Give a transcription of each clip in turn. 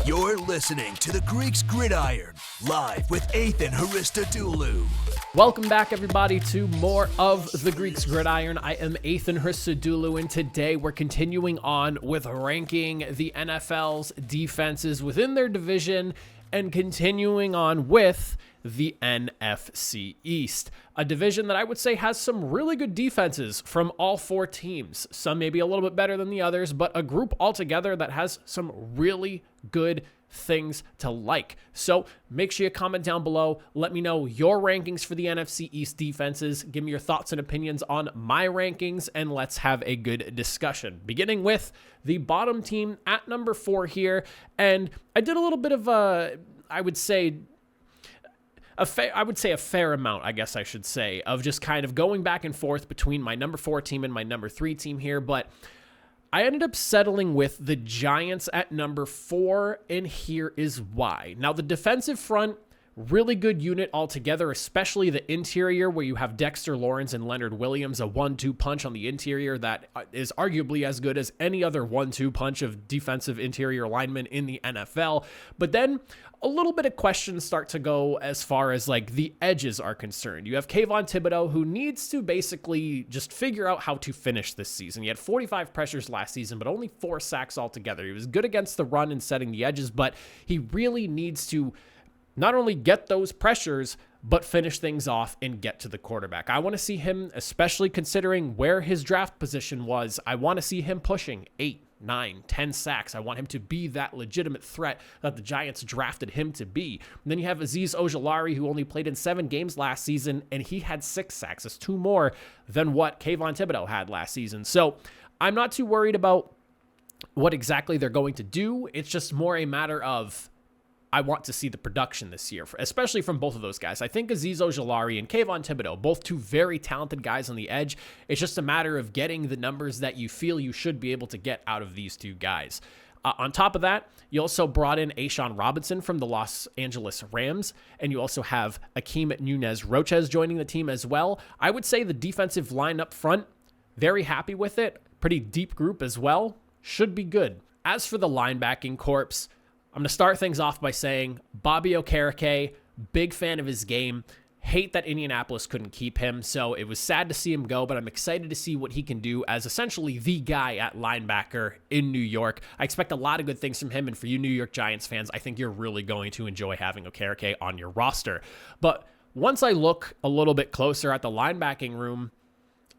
You're listening to the Greeks Gridiron, live with Ethan Hristodoulou. Welcome back, everybody, to more of the Greeks Gridiron. I am Ethan Hristodoulou, and today we're continuing on with ranking the NFL's defenses within their division and continuing on with the NFC East, a division that I would say has some really good defenses from all four teams. Some maybe a little bit better than the others, but a group altogether that has some really good things to like. So make sure you comment down below. Let me know your rankings for the NFC East defenses. Give me your thoughts and opinions on my rankings, and let's have a good discussion. Beginning with the bottom team at number 4 here. And I did a little bit of a fair amount, I guess I should say, of just kind of going back and forth between my number 4 team and my number 3 team here, but I ended up settling with the Giants at number 4, and here is why. Now, the defensive front, really good unit altogether, especially the interior where you have Dexter Lawrence and Leonard Williams, a 1-2 punch on the interior that is arguably as good as any other 1-2 punch of defensive interior linemen in the NFL. But then a little bit of questions start to go as far as like the edges are concerned. You have Kayvon Thibodeaux, who needs to basically just figure out how to finish this season. He had 45 pressures last season, but only 4 sacks altogether. He was good against the run and setting the edges, but he really needs to not only get those pressures, but finish things off and get to the quarterback. I want to see him, especially considering where his draft position was, I want to see him pushing 8, 9, 10 sacks. I want him to be that legitimate threat that the Giants drafted him to be. And then you have Azeez Ojulari, who only played in 7 games last season, and he had 6 sacks. That's 2 more than what Kayvon Thibodeaux had last season. So I'm not too worried about what exactly they're going to do. It's just more a matter of I want to see the production this year, especially from both of those guys. I think Azeez Ojulari and Kayvon Thibodeaux, both 2 very talented guys on the edge. It's just a matter of getting the numbers that you feel you should be able to get out of these 2 guys. On top of that, you also brought in A'Shawn Robinson from the Los Angeles Rams, and you also have Akeem Nunez-Roches joining the team as well. I would say the defensive line up front, very happy with it. Pretty deep group as well. Should be good. As for the linebacking corps, I'm going to start things off by saying Bobby Okereke, big fan of his game. Hate that Indianapolis couldn't keep him, so it was sad to see him go, but I'm excited to see what he can do as essentially the guy at linebacker in New York. I expect a lot of good things from him, and for you New York Giants fans, I think you're really going to enjoy having Okereke on your roster. But once I look a little bit closer at the linebacking room,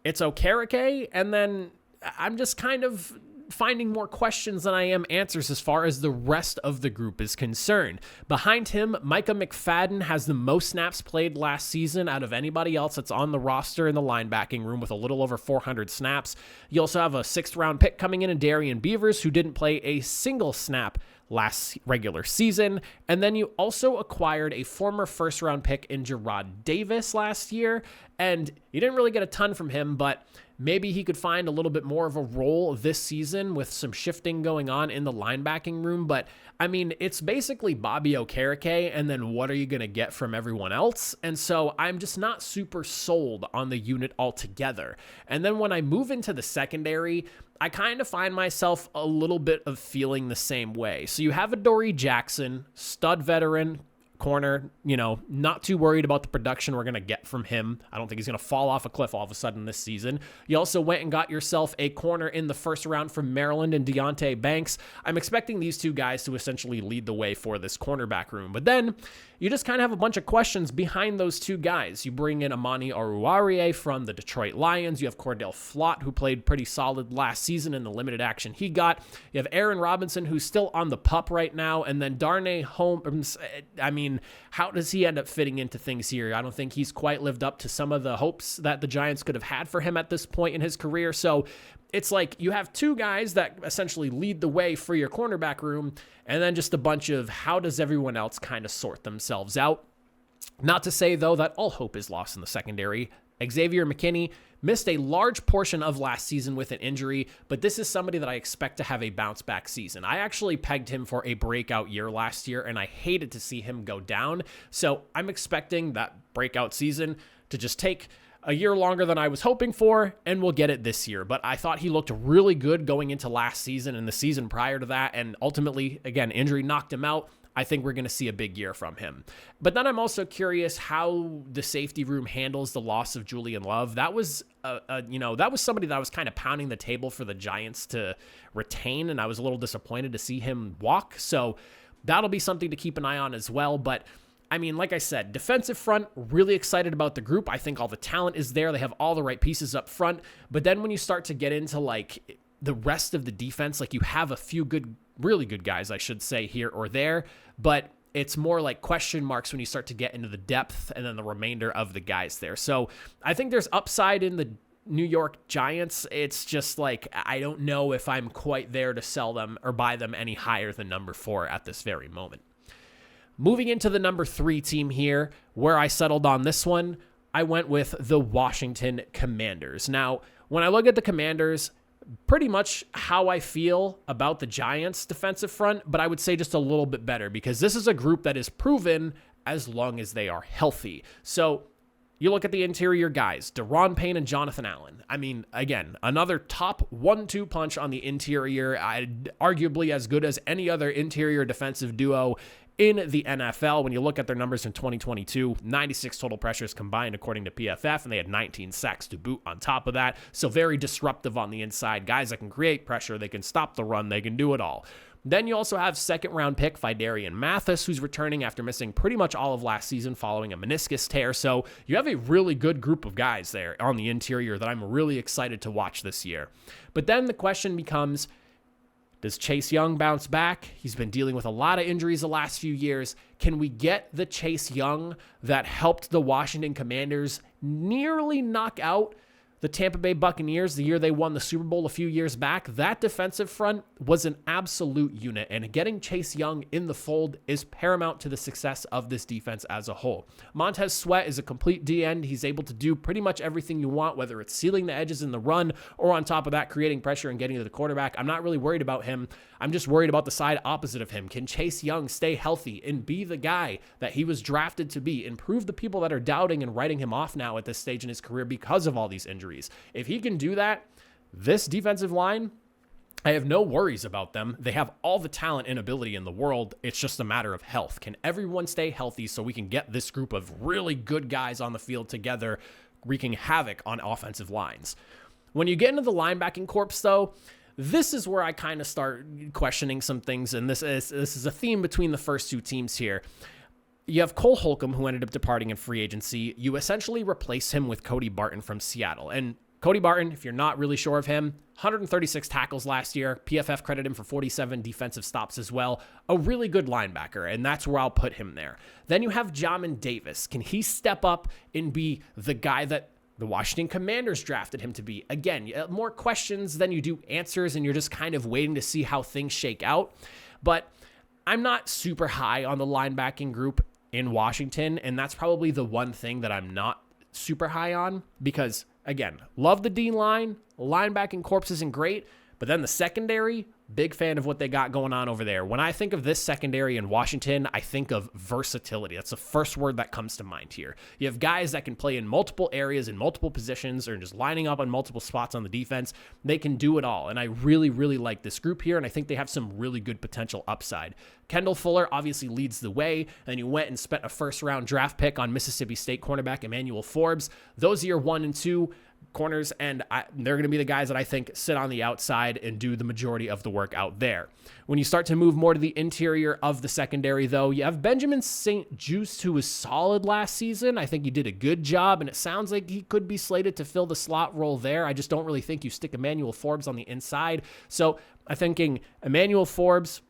it's Okereke, and then I'm just kind of finding more questions than I am answers as far as the rest of the group is concerned. Behind him, Micah McFadden has the most snaps played last season out of anybody else that's on the roster in the linebacking room with a little over 400 snaps. You also have a 6th-round pick coming in Darian Beavers, who didn't play a single snap last regular season. And then you also acquired a former 1st-round pick in Gerard Davis last year, and you didn't really get a ton from him, but maybe he could find a little bit more of a role this season with some shifting going on in the linebacking room. But, I mean, it's basically Bobby Okereke, and then what are you going to get from everyone else? And so I'm just not super sold on the unit altogether. And then when I move into the secondary, I kind of find myself a little bit of feeling the same way. So you have Adoree Jackson, stud veteran, corner, not too worried about the production we're going to get from him. I don't think he's going to fall off a cliff all of a sudden this season. You also went and got yourself a corner in the 1st round from Maryland and Deontay Banks. I'm expecting these 2 guys to essentially lead the way for this cornerback room. But then you just kind of have a bunch of questions behind those 2 guys. You bring in Amani Oruwariye from the Detroit Lions. You have Cordell Flott, who played pretty solid last season in the limited action he got. You have Aaron Robinson, who's still on the pup right now. And then Darnay Holmes, how does he end up fitting into things here? I don't think he's quite lived up to some of the hopes that the Giants could have had for him at this point in his career. So it's like you have 2 guys that essentially lead the way for your cornerback room, and then just a bunch of how does everyone else kind of sort themselves out. Not to say, though, that all hope is lost in the secondary. Xavier McKinney missed a large portion of last season with an injury, but this is somebody that I expect to have a bounce back season. I actually pegged him for a breakout year last year, and I hated to see him go down. So I'm expecting that breakout season to just take a year longer than I was hoping for, and we'll get it this year. But I thought he looked really good going into last season and the season prior to that, and ultimately, again, injury knocked him out. I think we're going to see a big year from him. But then I'm also curious how the safety room handles the loss of Julian Love. That was, that was somebody that I was kind of pounding the table for the Giants to retain, and I was a little disappointed to see him walk. So that'll be something to keep an eye on as well. But I mean, like I said, defensive front, really excited about the group. I think all the talent is there. They have all the right pieces up front. But then when you start to get into like the rest of the defense, like you have a few really good guys, I should say, here or there, but it's more like question marks when you start to get into the depth and then the remainder of the guys there. So I think there's upside in the New York Giants. It's just like, I don't know if I'm quite there to sell them or buy them any higher than number 4 at this very moment. Moving into the number 3 team here, where I settled on this one, I went with the Washington Commanders. Now, when I look at the Commanders, pretty much how I feel about the Giants defensive front, but I would say just a little bit better because this is a group that is proven as long as they are healthy. So you look at the interior guys, Deron Payne and Jonathan Allen. I mean, again, another top 1-2 punch on the interior, arguably as good as any other interior defensive duo in the NFL. When you look at their numbers in 2022, 96 total pressures combined according to PFF, and they had 19 sacks to boot on top of that. So very disruptive on the inside. Guys that can create pressure, they can stop the run, they can do it all. Then you also have second-round pick Phidarian Mathis, who's returning after missing pretty much all of last season following a meniscus tear. So you have a really good group of guys there on the interior that I'm really excited to watch this year. But then the question becomes, does Chase Young bounce back? He's been dealing with a lot of injuries the last few years. Can we get the Chase Young that helped the Washington Commanders nearly knock out the Tampa Bay Buccaneers the year they won the Super Bowl a few years back? That defensive front was an absolute unit, and getting Chase Young in the fold is paramount to the success of this defense as a whole. Montez Sweat is a complete D-end. He's able to do pretty much everything you want, whether it's sealing the edges in the run or on top of that, creating pressure and getting to the quarterback. I'm not really worried about him. I'm just worried about the side opposite of him. Can Chase Young stay healthy and be the guy that he was drafted to be and prove the people that are doubting and writing him off now at this stage in his career because of all these injuries? If he can do that, this defensive line, I have no worries about them. They have all the talent and ability in the world. It's just a matter of health. Can everyone stay healthy so we can get this group of really good guys on the field together, wreaking havoc on offensive lines? When you get into the linebacking corps, though, this is where I kind of start questioning some things, and this is a theme between the first two teams here. You have Cole Holcomb, who ended up departing in free agency. You essentially replace him with Cody Barton from Seattle. And Cody Barton, if you're not really sure of him, 136 tackles last year. PFF credited him for 47 defensive stops as well. A really good linebacker, and that's where I'll put him there. Then you have Jamin Davis. Can he step up and be the guy that the Washington Commanders drafted him to be? Again, more questions than you do answers, and you're just kind of waiting to see how things shake out. But I'm not super high on the linebacking group in Washington, and that's probably the one thing that I'm not super high on because, again, love the D-line, linebacking corps isn't great, but then the secondary, big fan of what they got going on over there. When I think of this secondary in Washington, I think of versatility. That's the first word that comes to mind here. You have guys that can play in multiple areas, in multiple positions, or just lining up on multiple spots on the defense. They can do it all, and I really, really like this group here, and I think they have some really good potential upside. Kendall Fuller obviously leads the way, and you went and spent a first-round draft pick on Mississippi State cornerback Emmanuel Forbes. Those are your 1 and 2 corners, and they're going to be the guys that I think sit on the outside and do the majority of the work out there. When you start to move more to the interior of the secondary, though, you have Benjamin St. Juste, who was solid last season. I think he did a good job, and it sounds like he could be slated to fill the slot role there. I just don't really think you stick Emmanuel Forbes on the inside. So I'm thinking Emmanuel Forbes,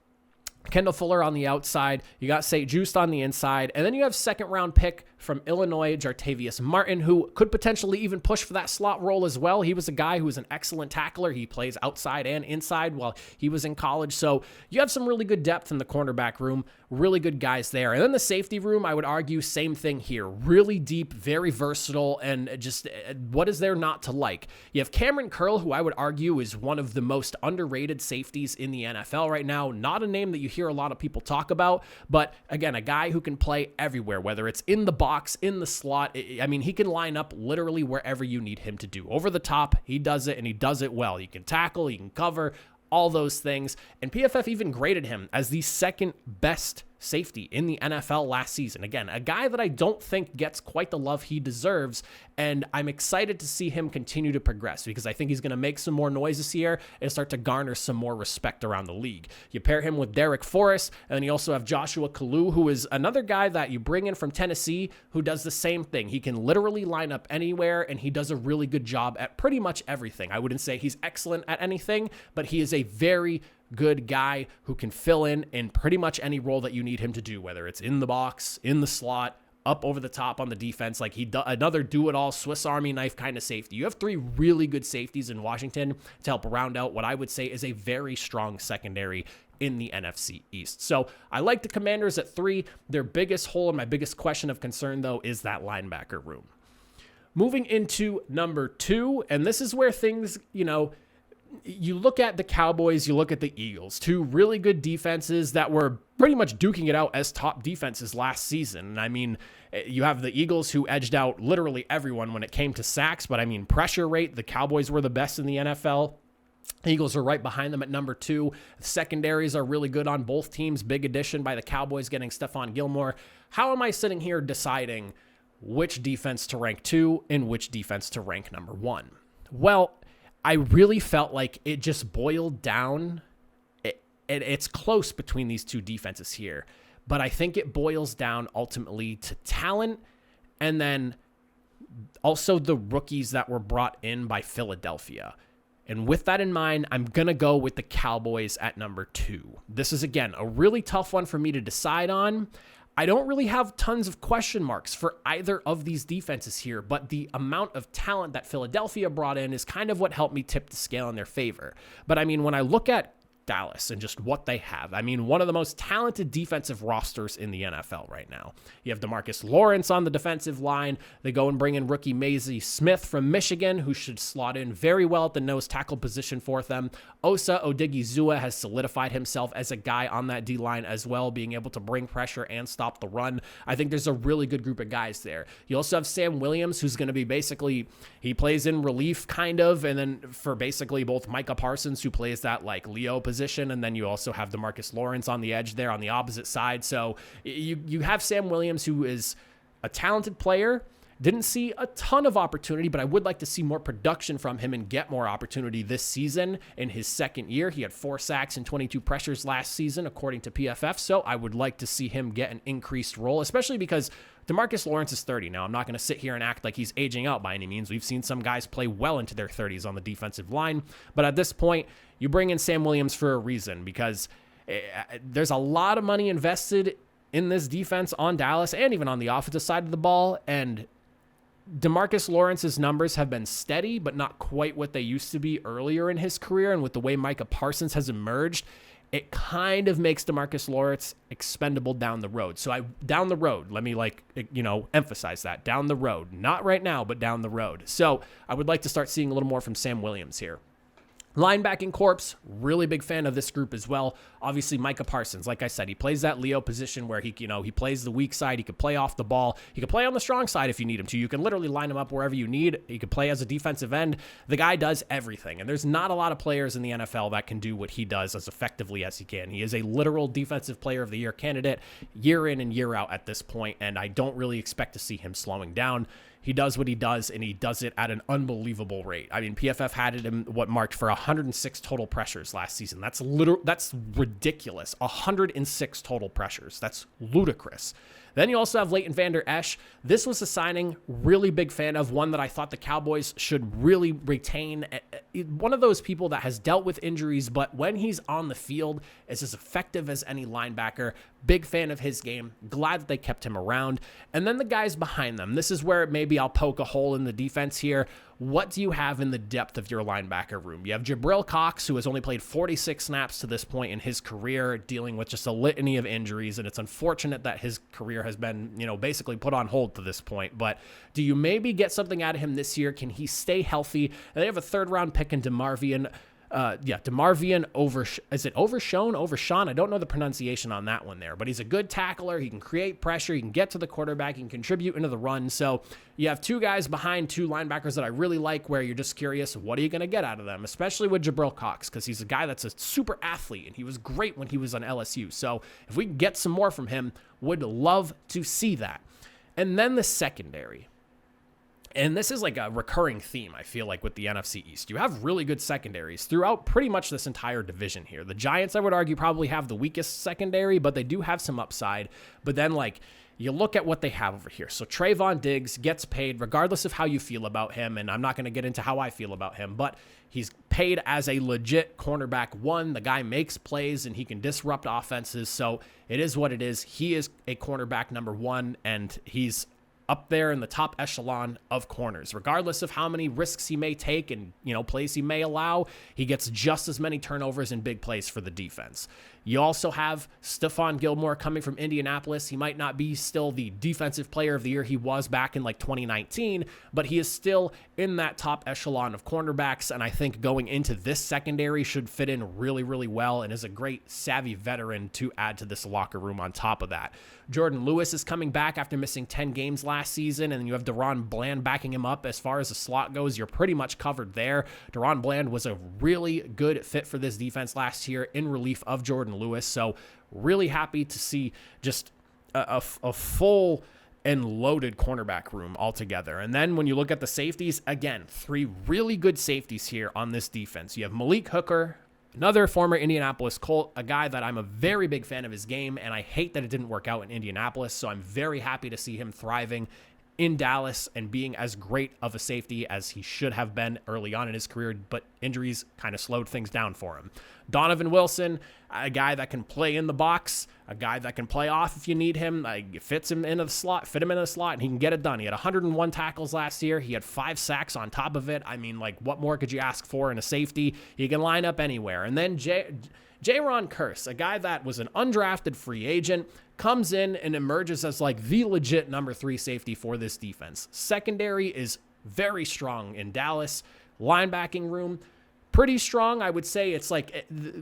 Kendall Fuller on the outside, you got St. Juste on the inside, and then you have second-round pick from Illinois, Jartavius Martin, who could potentially even push for that slot role as well. He was a guy who was an excellent tackler. He plays outside and inside while he was in college. So you have some really good depth in the cornerback room, really good guys there. And then the safety room, I would argue, same thing here. Really deep, very versatile, and just what is there not to like? You have Cameron Curl, who I would argue is one of the most underrated safeties in the NFL right now. Not a name that you hear a lot of people talk about. But again, a guy who can play everywhere, whether it's in the box, in the slot. I mean, he can line up literally wherever you need him to do. Over the top, he does it, and he does it well. He can tackle, he can cover, all those things. And PFF even graded him as the second best safety in the NFL last season. Again, a guy that I don't think gets quite the love he deserves, and I'm excited to see him continue to progress because I think he's going to make some more noise this year and start to garner some more respect around the league. You pair him with Derek Forrest, and then you also have Joshua Kalu, who is another guy that you bring in from Tennessee who does the same thing. He can literally line up anywhere, and he does a really good job at pretty much everything. I wouldn't say he's excellent at anything, but he is a very good guy who can fill in pretty much any role that you need him to do, whether it's in the box, in the slot, up over the top on the defense. Like another do-it-all Swiss Army knife kind of safety. You have three really good safeties in Washington to help round out what I would say is a very strong secondary in the NFC East. So I like the Commanders at 3. Their biggest hole and my biggest question of concern, though, is that linebacker room. Moving into number 2, and this is where things, you look at the Cowboys, you look at the Eagles, 2 really good defenses that were pretty much duking it out as top defenses last season. And I mean, you have the Eagles who edged out literally everyone when it came to sacks, but I mean, pressure rate, the Cowboys were the best in the NFL. Eagles are right behind them at number 2. Secondaries are really good on both teams. Big addition by the Cowboys getting Stephon Gilmore. How am I sitting here deciding which defense to rank 2 and which defense to rank number 1? Well, I really felt like it just boiled down. It's close between these 2 defenses here, but I think it boils down ultimately to talent and then also the rookies that were brought in by Philadelphia. And with that in mind, I'm going to go with the Cowboys at number 2. This is, again, a really tough one for me to decide on. I don't really have tons of question marks for either of these defenses here, but the amount of talent that Philadelphia brought in is kind of what helped me tip the scale in their favor. But I mean, when I look at Dallas and just what they have, I mean, one of the most talented defensive rosters in the NFL right now. You have DeMarcus Lawrence on the defensive line. They go and bring in rookie Maisie Smith from Michigan, who should slot in very well at the nose tackle position for them. Osa Odigizua has solidified himself as a guy on that D-line as well, being able to bring pressure and stop the run. I think there's a really good group of guys there. You also have Sam Williams, who's going to be basically, he plays in relief kind of, and then for basically both Micah Parsons, who plays that like Leo position, and then you also have DeMarcus Lawrence on the edge there on the opposite side. So you have Sam Williams, who is a talented player. Didn't see a ton of opportunity, but I would like to see more production from him and get more opportunity this season in his second year. He had 4 sacks and 22 pressures last season, according to PFF. So I would like to see him get an increased role, especially because DeMarcus Lawrence is 30 now. I'm not going to sit here and act like he's aging out by any means. We've seen some guys play well into their 30s on the defensive line. But at this point, you bring in Sam Williams for a reason, because there's a lot of money invested in this defense on Dallas and even on the offensive side of the ball. And DeMarcus Lawrence's numbers have been steady, but not quite what they used to be earlier in his career. And with the way Micah Parsons has emerged, it kind of makes DeMarcus Lawrence expendable down the road. So down the road, let me emphasize that. Down the road. Not right now, but down the road. So I would like to start seeing a little more from Sam Williams here. Linebacking corps, really big fan of this group as well. Obviously, Micah Parsons, like I said, he plays that Leo position where he plays the weak side. He could play off the ball. He could play on the strong side if you need him to. You can literally line him up wherever you need. He could play as a defensive end. The guy does everything, and there's not a lot of players in the NFL that can do what he does as effectively as he can. He is a literal defensive player of the year candidate year in and year out at this point, and I don't really expect to see him slowing down. He does what he does, and he does it at an unbelievable rate. I mean, PFF had him marked for 106 total pressures last season. That's ridiculous. 106 total pressures. That's ludicrous. Then you also have Leighton Vander Esch. This was a signing, really big fan of, one that I thought the Cowboys should really retain. One of those people that has dealt with injuries, but when he's on the field is as effective as any linebacker. Big fan of his game. Glad that they kept him around. And then the guys behind them. This is where maybe I'll poke a hole in the defense here. What do you have in the depth of your linebacker room? You have Jabril Cox, who has only played 46 snaps to this point in his career, dealing with just a litany of injuries, and it's unfortunate that his career has been, basically put on hold to this point. But do you maybe get something out of him this year? Can he stay healthy? And they have a 3rd-round pick in DeMarvion DeMarvion Overshawn? I don't know the pronunciation on that one there, but he's a good tackler. He can create pressure. He can get to the quarterback. He can contribute into the run. So you have two guys behind two linebackers that I really like, where you're just curious, what are you going to get out of them, especially with Jabril Cox, because he's a guy that's a super athlete, and he was great when he was on LSU. So if we can get some more from him, would love to see that. And then the secondary. And this is like a recurring theme, I feel like, with the NFC East. You have really good secondaries throughout pretty much this entire division here. The Giants, I would argue, probably have the weakest secondary, but they do have some upside. But then, like, you look at what they have over here. So Trayvon Diggs gets paid regardless of how you feel about him, and I'm not going to get into how I feel about him, but he's paid as a legit cornerback one. The guy makes plays, and he can disrupt offenses, so it is what it is. He is a cornerback number one, and he's up there in the top echelon of corners. Regardless of how many risks he may take and, plays he may allow, he gets just as many turnovers and big plays for the defense. You also have Stephon Gilmore coming from Indianapolis. He might not be still the defensive player of the year he was back in 2019, but he is still in that top echelon of cornerbacks, and I think going into this secondary should fit in really, really well and is a great savvy veteran to add to this locker room on top of that. Jordan Lewis is coming back after missing 10 games last season, and you have Deron Bland backing him up. As far as the slot goes, you're pretty much covered there. Deron Bland was a really good fit for this defense last year in relief of Jordan Lewis, so really happy to see just a full and loaded cornerback room altogether. And then when you look at the safeties, again, three really good safeties here on this defense. You have Malik Hooker, another former Indianapolis Colt, a guy that I'm a very big fan of his game, and I hate that it didn't work out in Indianapolis, so I'm very happy to see him thriving in Dallas and being as great of a safety as he should have been early on in his career, but injuries kind of slowed things down for him. Donovan Wilson, a guy that can play in the box, a guy that can play off if you need him, fit him into the slot, and he can get it done. He had 101 tackles last year. He had 5 sacks on top of it. I mean, what more could you ask for in a safety? He can line up anywhere. And then Jaron Kearse, a guy that was an undrafted free agent, comes in and emerges as the legit number 3 safety for this defense. Secondary is very strong in Dallas. Linebacking room, pretty strong. I would say it's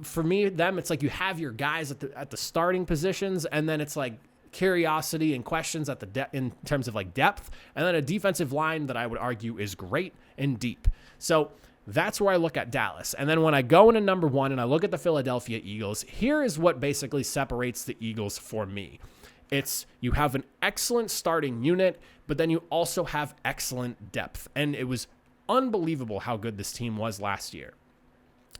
for me, it's you have your guys at the starting positions, and then it's curiosity and questions at in terms of depth, and then a defensive line that I would argue is great and deep. So that's where I look at Dallas. And then when I go into number 1 and I look at the Philadelphia Eagles, here is what basically separates the Eagles for me. It's you have an excellent starting unit, but then you also have excellent depth. And it was unbelievable how good this team was last year.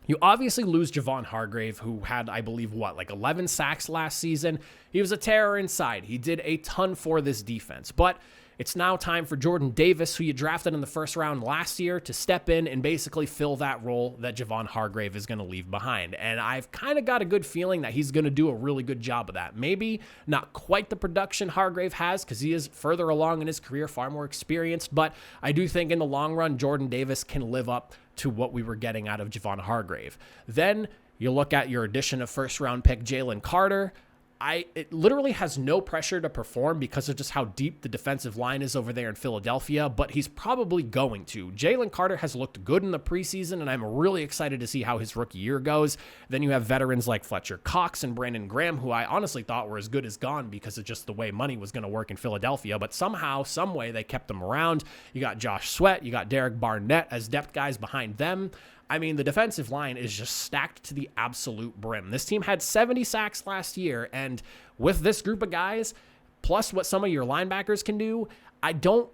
You obviously lose Javon Hargrave, who had, I believe, 11 sacks last season. He was a terror inside. He did a ton for this defense. But it's now time for Jordan Davis, who you drafted in the first round last year, to step in and basically fill that role that Javon Hargrave is going to leave behind. And I've kind of got a good feeling that he's going to do a really good job of that. Maybe not quite the production Hargrave has, because he is further along in his career, far more experienced. But I do think in the long run, Jordan Davis can live up to what we were getting out of Javon Hargrave. Then you look at your addition of first-round pick Jalen Carter. It literally has no pressure to perform because of just how deep the defensive line is over there in Philadelphia, but he's probably going to. Jalen Carter has looked good in the preseason, and I'm really excited to see how his rookie year goes. Then you have veterans like Fletcher Cox and Brandon Graham, who I honestly thought were as good as gone because of just the way money was going to work in Philadelphia, but somehow, some way, they kept them around. You got Josh Sweat, you got Derek Barnett as depth guys behind them. I mean, the defensive line is just stacked to the absolute brim. This team had 70 sacks last year, and with this group of guys, plus what some of your linebackers can do, I don't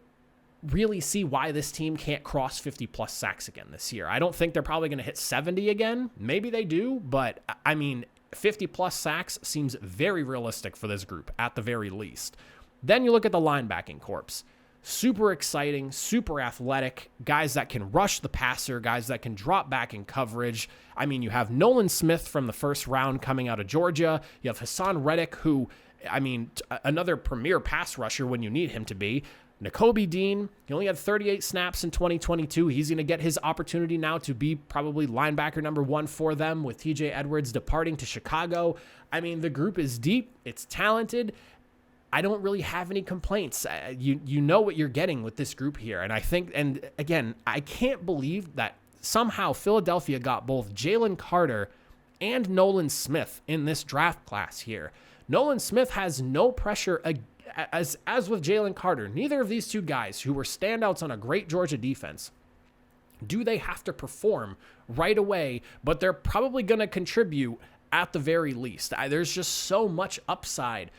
really see why this team can't cross 50-plus sacks again this year. I don't think they're probably going to hit 70 again. Maybe they do, but, 50-plus sacks seems very realistic for this group, at the very least. Then you look at the linebacking corps. Super exciting, super athletic, guys that can rush the passer, guys that can drop back in coverage. You have Nolan Smith from the first round coming out of Georgia. You have Hassan Reddick, who, another premier pass rusher when you need him to be. Nakobe Dean, he only had 38 snaps in 2022. He's going to get his opportunity now to be probably linebacker number 1 for them with TJ Edwards departing to Chicago. The group is deep. It's talented. I don't really have any complaints. You know what you're getting with this group here. And I think, and again, I can't believe that somehow Philadelphia got both Jalen Carter and Nolan Smith in this draft class here. Nolan Smith has no pressure as with Jalen Carter. Neither of these two guys, who were standouts on a great Georgia defense, do they have to perform right away, but they're probably going to contribute at the very least. There's just so much upside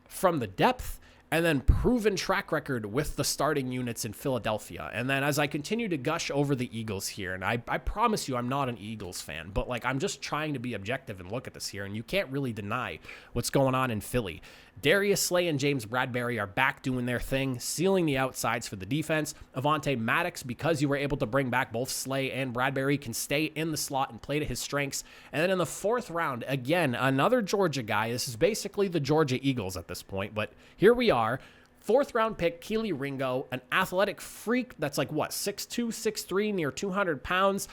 from the depth and then proven track record with the starting units in Philadelphia. And then as I continue to gush over the Eagles here, and I promise you I'm not an Eagles fan, but like I'm just trying to be objective and look at this here, and you can't really deny what's going on in Philly. Darius Slay and James Bradberry are back doing their thing, sealing the outsides for the defense. Avonte Maddox, because you were able to bring back both Slay and Bradberry, can stay in the slot and play to his strengths. And then in the 4th round, again, another Georgia guy. This is basically the Georgia Eagles at this point, but here we are. 4th round pick, Keely Ringo, an athletic freak that's like, 6'2", 6'3", near 200 pounds.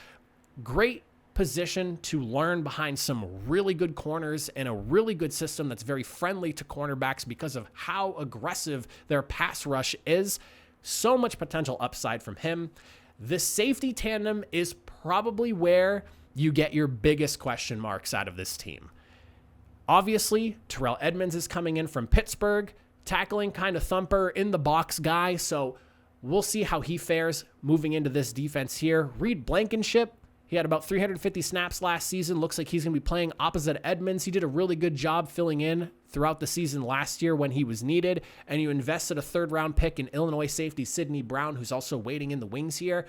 Great position to learn behind some really good corners and a really good system that's very friendly to cornerbacks because of how aggressive their pass rush is. So much potential upside from him. The safety tandem is probably where you get your biggest question marks out of this team. Obviously, Terrell Edmunds is coming in from Pittsburgh, tackling kind of thumper in the box guy, so we'll see how he fares moving into this defense here. Reed Blankenship, he had about 350 snaps last season. Looks like he's going to be playing opposite Edmunds. He did a really good job filling in throughout the season last year when he was needed. And you invested a 3rd round pick in Illinois safety Sidney Brown, who's also waiting in the wings here.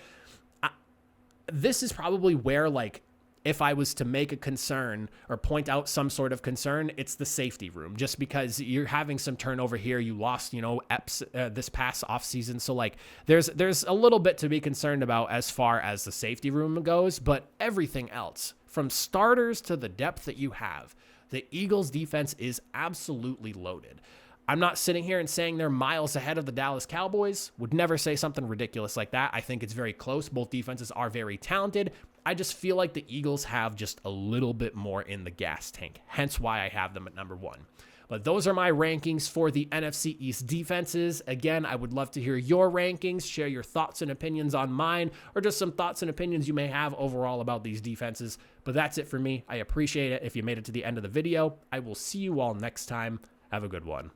This is probably where, like, if I was to make a concern or point out some sort of concern, it's the safety room, just because you're having some turnover here. You lost, Epps this past offseason. So like there's a little bit to be concerned about as far as the safety room goes, but everything else from starters to the depth that you have, the Eagles defense is absolutely loaded. I'm not sitting here and saying they're miles ahead of the Dallas Cowboys. Would never say something ridiculous like that. I think it's very close. Both defenses are very talented. I just feel like the Eagles have just a little bit more in the gas tank, hence why I have them at number 1. But those are my rankings for the NFC East defenses. Again, I would love to hear your rankings, share your thoughts and opinions on mine, or just some thoughts and opinions you may have overall about these defenses. But that's it for me. I appreciate it if you made it to the end of the video. I will see you all next time. Have a good one.